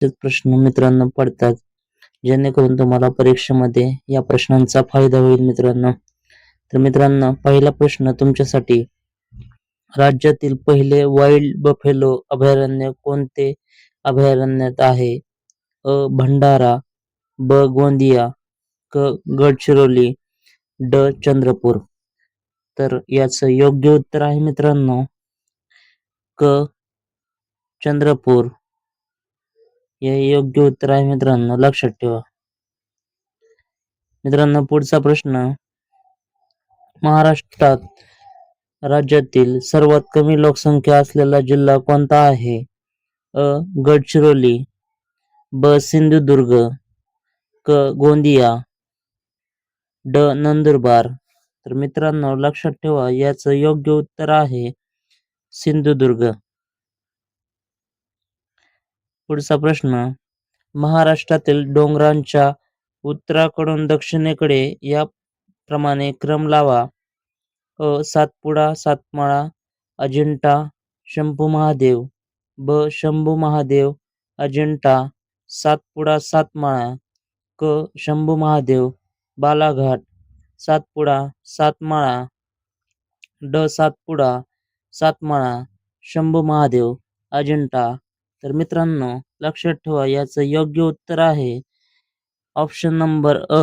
प्रश्न मित्रांनो पडतात, जेणेकरून तुम्हाला परीक्षेमध्ये या प्रश्नांचा फायदा होईल मित्रांनो. तर मित्रांनो, पहिला प्रश्न तुमच्यासाठी, राज्यातील पहिले वाईल्ड बफेलो अभयारण्य कोणते अभयारण्यात आहे? अ. भंडारा, ब. गोंदिया, क. गडचिरोली, ड. चंद्रपूर. तर याचं योग्य उत्तर आहे मित्रांनो क. चंद्रपूर. हे योग्य उत्तर आहे मित्रांनो, लक्षात ठेवा. मित्रांनो, पुढचा प्रश्न, महाराष्ट्रात राज्यातील सर्वात कमी लोकसंख्या असलेला जिल्हा कोणता आहे? अ. गडचिरोली, ब. सिंधुदुर्ग, क. गोंदिया, ड. नंदुरबार. तर मित्रांनो, लक्षात ठेवा, याचं योग्य उत्तर आहे सिंधुदुर्ग. पुढचा प्रश्न, महाराष्ट्रातील डोंगरांच्या उत्तराकडून दक्षिणेकडे या प्रमाणे क्रम लावा. अ. सातपुडा, सातमाळा, अजिंठा, शंभू महादेव, ब. शंभू महादेव, अजिंठा, सातपुडा, सातमाळा, क. शंभू महादेव, बालाघाट, सातपुडा, सातमाळा, ड. सातपुडा, सातमाळा, शंभू महादेव, अजिंठा. तर मित्रांनो, लक्षात ठेवा, याचं योग्य उत्तर आहे ऑप्शन नंबर अ.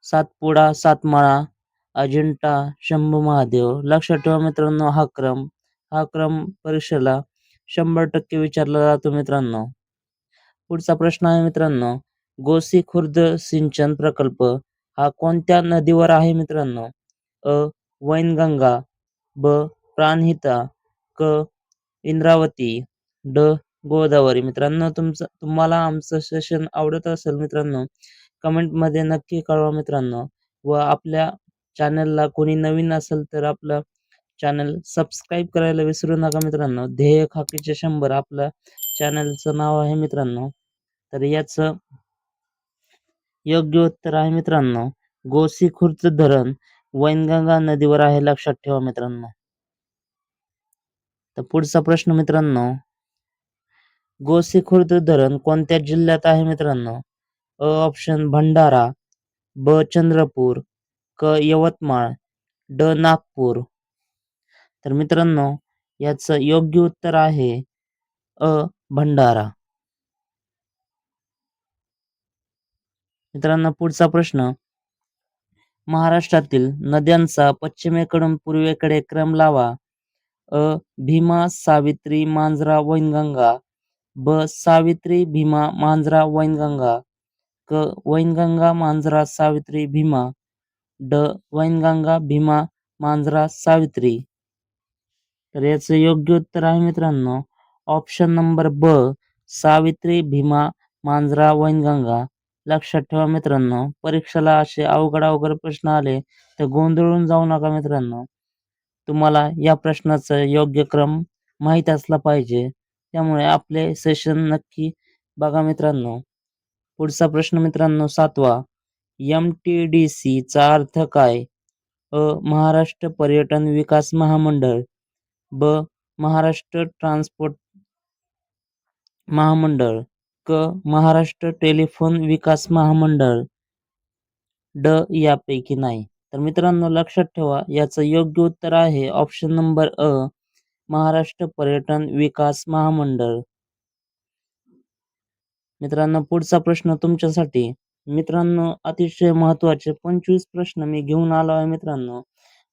सातपुडा, सातमाळा, अजिंठा, शंभू महादेव. लक्षात ठेवा मित्रांनो, हा क्रम परीक्षेला 100% विचारला जातो मित्रांनो. पुढचा प्रश्न आहे मित्रांनो, गोसी खुर्द सिंचन प्रकल्प हा कोणत्या नदीवर आहे मित्रांनो? अ. वैनगंगा, ब. प्राणहिता, क. इंद्रावती, ड. गोदावरी. मित्रांनो, तुम्हाला आमचं सेशन आवडत असेल मित्रांनो, कमेंट मध्ये नक्की कळवा मित्रांनो. व आपल्या चॅनलला कोणी नवीन असेल तर आपलं चॅनल सबस्क्राईब करायला विसरू नका मित्रांनो. ध्येय खाकीचे 100 आपलं चॅनलचं नाव आहे मित्रांनो. तर याचं योग्य उत्तर आहे मित्रांनो, गोसी खुर्द धरण वैनगंगा नदीवर आहे, लक्षात ठेवा मित्रांनो. तर पुढचा प्रश्न मित्रांनो, गोसी खुर्द धरण कोणत्या जिल्ह्यात आहे मित्रांनो? अ. ऑप्शन भंडारा, ब. चंद्रपूर, क. यवतमाळ, ड. नागपूर. तर मित्रांनो, याचं योग्य उत्तर आहे अ. भंडारा. मित्रांनो, पुढचा प्रश्न, महाराष्ट्रातील नद्यांचा पश्चिमेकडून पूर्वेकडे क्रम लावा. अ. भीमा, सावित्री, मांजरा, वैनगंगा, ब. सावित्री, भीमा, मांजरा, वैनगंगा, क. वैनगंगा, मांजरा, सावित्री, भीमा, ड. वैनगंगा, भीमा, मांजरा, सावित्री. तर याचं योग्य उत्तर आहे मित्रांनो ऑप्शन नंबर ब. सावित्री, भीमा, मांजरा, वैनगंगा. लक्षात ठेवा मित्रांनो, परीक्षेला असे अवघड प्रश्न आले तर गोंधळून जाऊ नका मित्रांनो. तुम्हाला या प्रश्नाचा योग्य क्रम माहीत असला पाहिजे, त्यामुळे आपले सेशन नक्की बघा मित्रांनो. पुढचा प्रश्न मित्रांनो, 7वा, MTDC चा अर्थ काय? अ. महाराष्ट्र पर्यटन विकास महामंडळ, ब. महाराष्ट्र ट्रान्सपोर्ट महामंडळ, क. महाराष्ट्र टेलिफोन विकास महामंडळ, ड. यापैकी नाही. तर मित्रांनो, लक्षात ठेवा, याचं योग्य उत्तर आहे ऑप्शन नंबर अ. महाराष्ट्र पर्यटन विकास महामंडळ. मित्रांनो, पुढचा प्रश्न तुमच्यासाठी. मित्रांनो, अतिशय महत्त्वाचे 25 प्रश्न मी घेऊन आलो आहे मित्रांनो.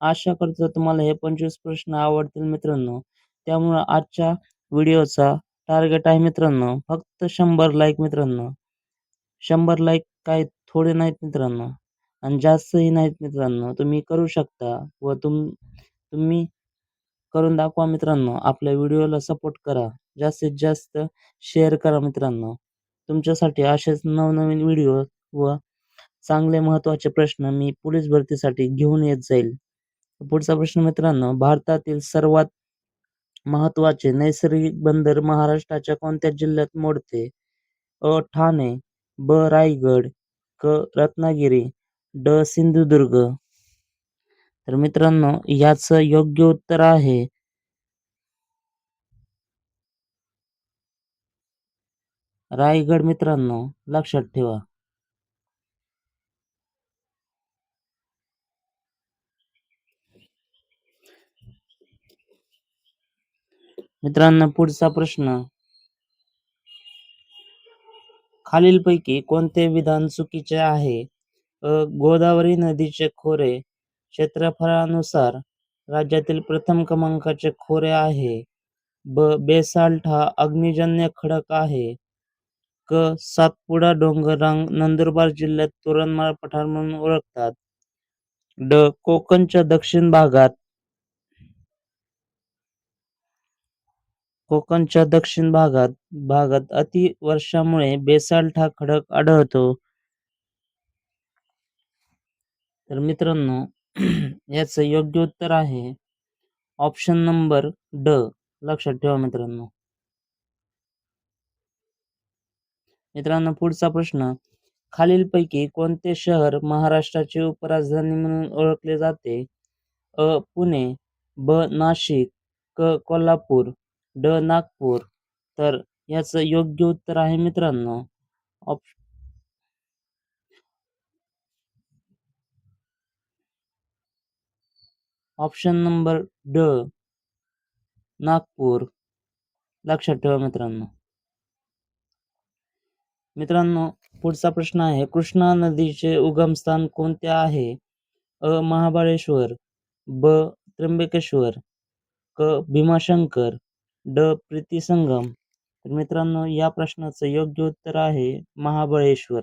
आशा करतो तुम्हाला हे 25 प्रश्न आवडतील मित्रांनो. त्यामुळे आजच्या व्हिडिओचा टार्गेट आहे मित्रांनो फक्त 100 लाईक मित्रांनो. 100 लाईक काय थोडे नाहीत मित्रांनो, आणि जास्तही नाहीत मित्रांनो. तुम्ही करू शकता व तुम्ही करून दाखवा मित्रांनो. आपल्या व्हिडिओला सपोर्ट करा, जास्तीत जास्त शेअर करा मित्रांनो. तुमच्यासाठी असेच नवनवीन व्हिडिओ व चांगले महत्त्वाचे प्रश्न मी पोलीस भरतीसाठी घेऊन येत जाईल. पुढचा प्रश्न मित्रांनो, भारतातील सर्वात महत्त्वाचे नैसर्गिक बंदर महाराष्ट्राच्या कोणत्या जिल्ह्यात मोडते? अ. ठाणे, ब. रायगड, क. रत्नागिरी, ड. सिंधुदुर्ग. तर मित्रांनो, याचं योग्य उत्तर आहे रायगड मित्रांनो, लक्षात ठेवा. मित्रांनो, पुढचा प्रश्न. खालीलपैकी कोणते विधान चुकीचे आहे? गोदावरी नदीचे खोरे क्षेत्रफळानुसार राज्यातील प्रथम क्रमांकाचे खोरे आहे. बेसाल्ट हा अग्निजन्य खडक आहे. सातपुडा डोंगररांग नंदुरबार जिल्ह्यात तोरणमाळ पठार म्हणून ओळखतात. कोकणच्या दक्षिण भागात भागात अतिवर्षामुळे बेसाल्ट हा खडक आढळतो. तर मित्रांनो, याचं योग्य उत्तर आहे ऑप्शन नंबर ड. लक्षात ठेवा मित्रांनो. मित्रांनो, पुढचा प्रश्न. खालीलपैकी कोणते शहर महाराष्ट्राची उपराजधानी म्हणून ओळखले जाते? पुणे, नाशिक, कोल्हापूर, नागपूर. तर याचं योग्य उत्तर आहे मित्रांनो ऑप्शन नंबर ड, नागपूर. लक्षात ठेवा मित्रांनो. पुढचा प्रश्न आहे, कृष्णा नदीचे उगमस्थान कोणते आहे? महाबळेश्वर, त्र्यंबकेश्वर, भीमाशंकर, प्रीतिसंगम. तर मित्रांनो, या प्रश्नाचं योग्य उत्तर आहे महाबळेश्वर.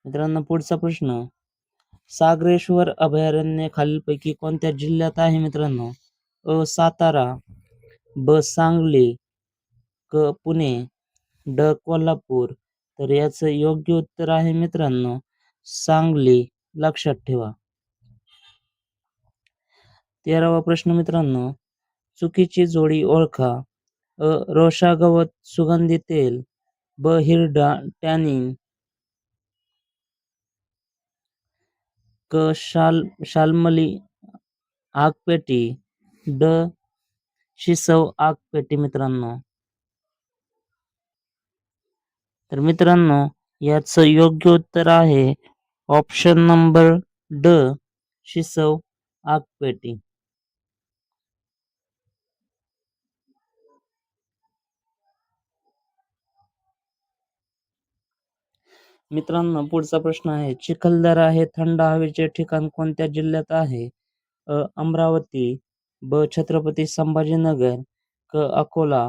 मित्रांनो, पुढचा प्रश्न. सागरेश्वर अभयारण्य खालीलपैकी कोणत्या जिल्ह्यात आहे मित्रांनो? सातारा, सांगली, पुणे, कोल्हापूर. तर याचं योग्य उत्तर आहे मित्रांनो सांगली. लक्षात ठेवा. 13वा प्रश्न मित्रांनो, चुकीची जोडी ओळखा. रोशा गवत सुगंधी तेल, हिरडा टॅनिंग, शाल्मली आगपेटी, शिसव आगपेटी मित्रांनो. तर मित्रांनो, याचं योग्य उत्तर आहे ऑप्शन नंबर ड, शिसव आगपेटी. मित्रांनो, पुढचा प्रश्न आहे, चिखलदरा हे थंड हवेचे ठिकाण कोणत्या जिल्ह्यात आहे? अमरावती, छत्रपती संभाजीनगर, अकोला,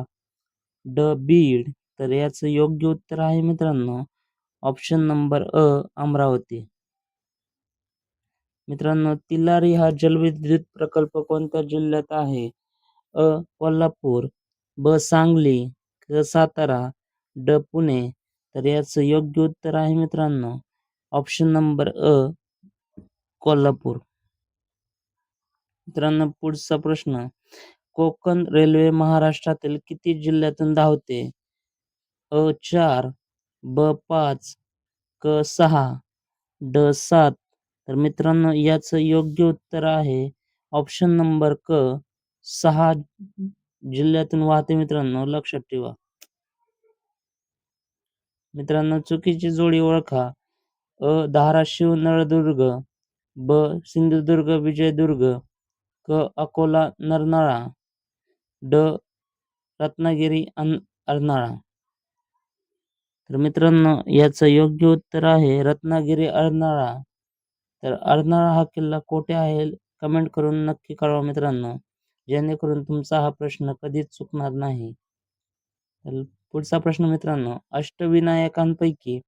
बीड. तर याचं योग्य उत्तर आहे मित्रांनो ऑप्शन नंबर अ, अमरावती. मित्रांनो, तिलारी हा जलविद्युत प्रकल्प कोणत्या जिल्ह्यात आहे? कोल्हापूर, सांगली, सातारा, पुणे. तर याचं योग्य उत्तर आहे मित्रांनो ऑप्शन नंबर अ, कोल्हापूर. मित्रांनो, पुढचा प्रश्न. कोकण रेल्वे महाराष्ट्रातील किती जिल्ह्यातून धावते? 4, 5, 6, 7. तर मित्रांनो, याचं योग्य उत्तर आहे ऑप्शन नंबर 6 जिल्ह्यातून वाहते मित्रांनो. लक्षात ठेवा. मित्रांनो, चुकीची जोडी ओळखा. धाराशिव नळदुर्ग, सिंधुदुर्ग विजयदुर्ग, अकोला नरनाळा, रत्नागिरी अर्नाळा. तर मित्रांनो, याचं योग्य उत्तर आहे रत्नागिरी अर्नाळा. तर अर्नाळा हा किल्ला कोठे आहे कमेंट करून नक्की कळवा मित्रांनो, जेणेकरून तुमचा हा प्रश्न कधीच चुकणार नाही. तर पुढचा प्रश्न मित्रांनो, अष्टविनायकांपैकी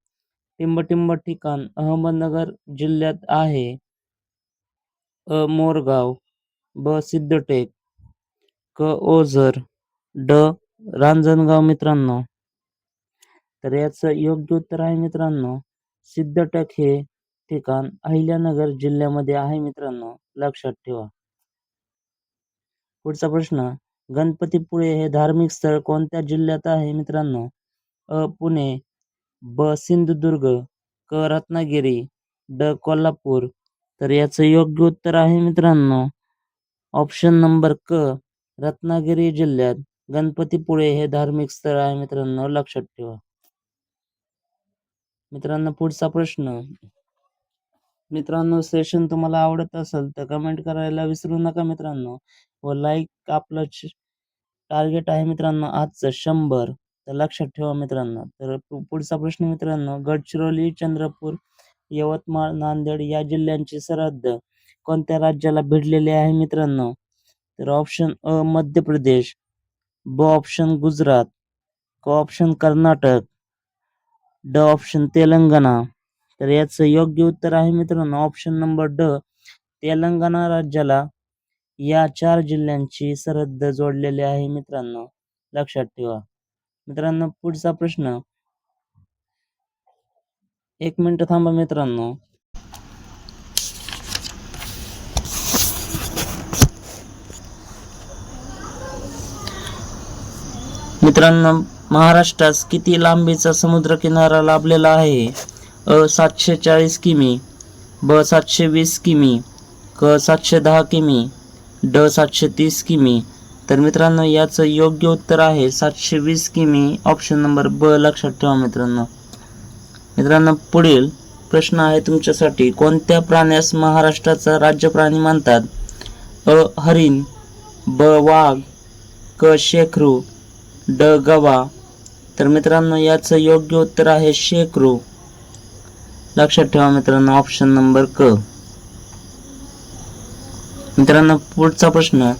टिंबटिंब ठिकाण अहमदनगर जिल्ह्यात आहे. मोरगाव, सिद्धटेक, ओझर, रांजणगाव मित्रांनो. तर याचं योग्य उत्तर आहे मित्रांनो सिद्धटेक हे ठिकाण अहिल्यानगर जिल्ह्यामध्ये आहे मित्रांनो. लक्षात ठेवा. पुढचा प्रश्न, गणपतीपुळे हे धार्मिक स्थळ कोणत्या जिल्ह्यात आहे मित्रांनो? पुणे, सिंधुदुर्ग, रत्नागिरी, कोल्हापूर. तर याचं योग्य उत्तर आहे मित्रांनो ऑप्शन नंबर रत्नागिरी जिल्ह्यात. गणपतीपुळे हे धार्मिक स्थळ आहे मित्रांनो, लक्षात ठेवा. मित्रांनो पुढचा प्रश्न. मित्रांनो सेशन तुम्हाला आवडत असेल तर कमेंट करायला विसरू नका मित्रांनो, व लाईक आपलं टार्गेट आहे मित्रांनो आजचं 100. तर लक्षात ठेवा मित्रांनो. तर पुढचा प्रश्न मित्रांनो, गडचिरोली, चंद्रपूर, यवतमाळ, नांदेड या जिल्ह्यांची सरहद्द कोणत्या राज्याला भिडलेली आहे मित्रांनो? तर ऑप्शन अ मध्य प्रदेश, ब ऑप्शन गुजरात, क ऑप्शन कर्नाटक, ड ऑप्शन तेलंगणा. तर याचं योग्य उत्तर आहे मित्रांनो ऑप्शन नंबर ड. तेलंगणा राज्याला या 4 जिल्ह्यांची सरहद्द जोडलेली आहे मित्रांनो, लक्षात ठेवा. मित्रांनो पुढचा प्रश्न. 1 मिनिट थांबा मित्रांनो. मित्रांनो महाराष्ट्रास किती लांबीचा समुद्रकिनारा लाभलेला आहे? अ 740 किमी, ब 720 किमी, क 710 किमी, ड 730 किमी. तर मित्रांनो याचं योग्य उत्तर आहे 720 किमी, ऑप्शन नंबर ब, लक्षात ठेवा मित्रांनो. मित्रांनो पुढील प्रश्न आहे तुमच्यासाठी. कोणत्या प्राण्यास महाराष्ट्राचा राज्य प्राणी मानतात? अ हरिण, ब वाघ, क शेकरू, ड गवा. तर मित्रांनो याचं योग्य उत्तर आहे शेकरू, लक्षात ठेवा मित्रांनो ऑप्शन नंबर क. मित्रांनो पुढचा प्रश्न.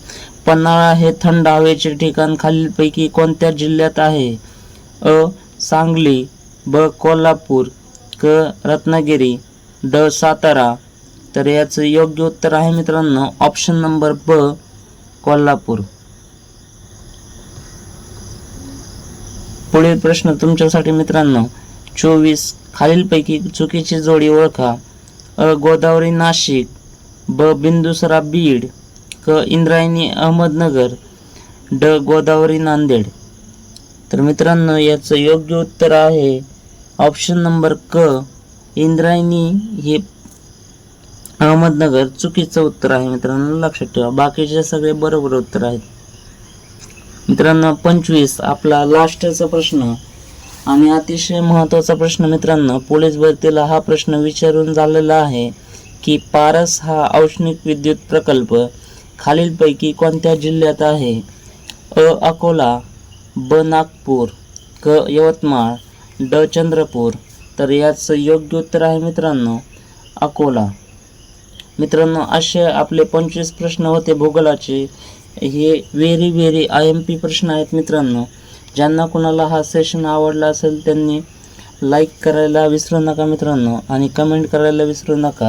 पन्हाळा हे थंड हवेचे ठिकाण खालीलपैकी कोणत्या जिल्ह्यात आहे? अ सांगली, ब कोल्हापूर, क रत्नागिरी, ड सातारा. तर याचं योग्य उत्तर आहे मित्रांनो ऑप्शन नंबर ब, कोल्हापूर. पुढील प्रश्न तुमच्यासाठी मित्रांनो. 24 खालीलपैकी चुकीची जोडी ओळखा. अ गोदावरी नाशिक, ब बिंदुसरा बीड, क इंद्रायणी अहमदनगर, ड गोदावरी नांदेड. तर मित्रांनो याचं योग्य उत्तर आहे ऑप्शन नंबर क, इंद्रायणी हे अहमदनगर. चुकीचं उत्तर आहे मित्रांनो, लक्षात ठेवा. बाकीचे सगळे बरोबर उत्तर आहेत. मित्रांनो 25 आपला लास्टचा प्रश्न आणि अतिशय महत्त्वाचा प्रश्न मित्रांनो. पोलीस भरतीला हा प्रश्न विचारून झालेला आहे की पारस हा औष्णिक विद्युत प्रकल्प खालीलपैकी कोणत्या जिल्ह्यात आहे? अ अकोला, ब नागपूर, क यवतमाळ, ड चंद्रपूर. तर याचं योग्य उत्तर आहे मित्रांनो अकोला. मित्रांनो असे आपले 25 प्रश्न होते भूगोलाचे. हे व्हेरी IMP प्रश्न आहेत मित्रांनो. ज्यांना कोणाला हा सेशन आवडला असेल त्यांनी लाईक करायला विसरू नका मित्रांनो, आणि कमेंट करायला विसरू नका.